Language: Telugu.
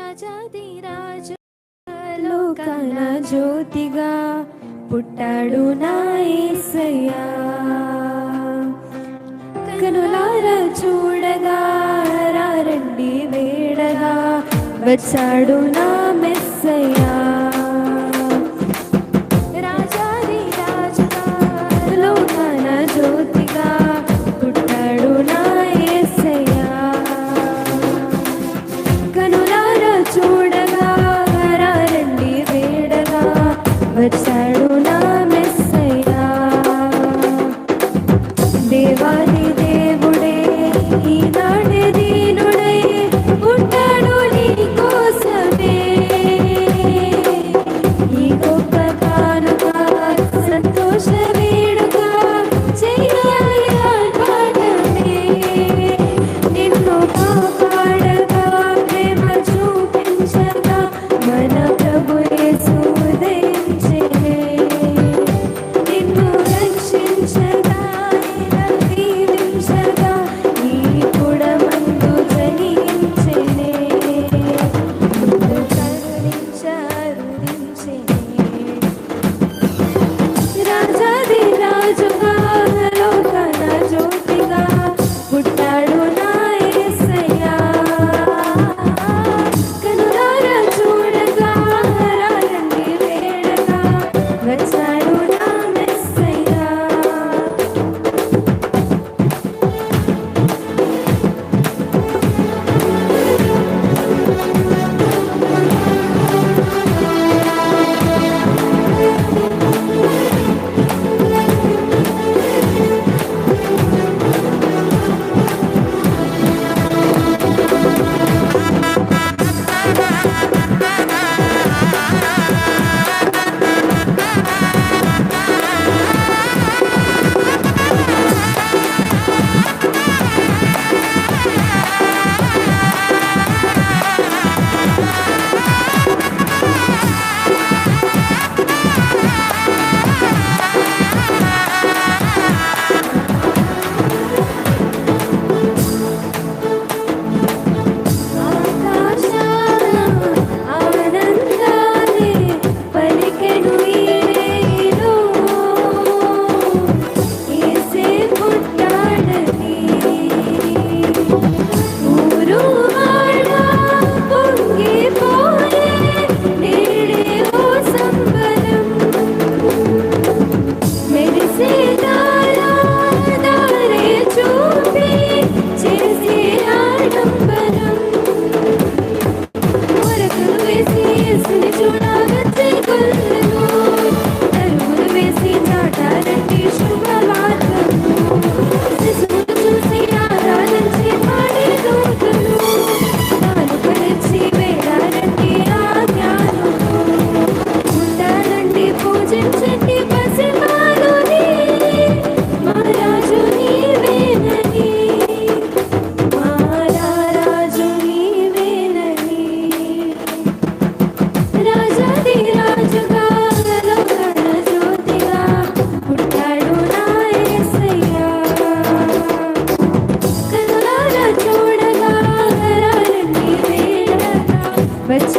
రాజాదిరాజు లోకాన జ్యోతిగా పుట్టాడు నా యేసయ్యా. కనులారా చూడగా రండి వేడగా వచ్చాడు నా మెస్సయ్యా. రాజాదిరాజుగా లోకాన జ్యోతిగా పుట్టాడు నా యేసయ్యా. కనులారా చూడగా రండి వేడగా వచ్చాడు నా మెస్సయ్యా. దేవాది దేవుడే ఈనాడే దీనుడై పుట్టాడు నీ కోసమే. ఈ గొప్ప కానుక సంతోష వేడుక చెయ్యాలి ఆర్భాటమే. నిన్ను కాపాడగా ప్రేమ చూపించగా మన ప్రభు యేసు ఉదయించెనే. నిన్ను రక్షించగా దీవించగా ఈ పుడమందు జనించెనే. నిన్ను కరుణించరుదించెనే. రాజాదిరాజుగా లోకాన జ్యోతిగా పుట్టాడు నా యేసయ్యా. కనులారా చూడగా రండి వేడగా వచ్చాడు నా మెస్సయ్యా. ఆనందాన్ని పలికెను ఈరేను. యేసే పుట్టాడని ఊరు వాడ పొంగిపోయే నేడే ఓ సంబరం. మెరిసే దారే చూపి చేసే ఆడంబరం. మురకలు వేసి యేసుని చూడవచ్చే కొల్లలు. తరువులు వేసి చాటారంటి శుభవార్తలు. శిశువులు చూసి ఆరాధించి పాడే దూతలు. నాలుకలిచ్చి వేడారంటి ఆజ్ఞానులు. ఉండాలండి పూజించండి పసిబాలుని. మా రాజు నీవేనని మా రాజు నీవేనని. రాజాదిరాజుగా లోకాన జ్యోతిగా పుట్టాడు నా యేసయ్యా. కనులారా చూడగా రండి వేడగా వచ్చాడు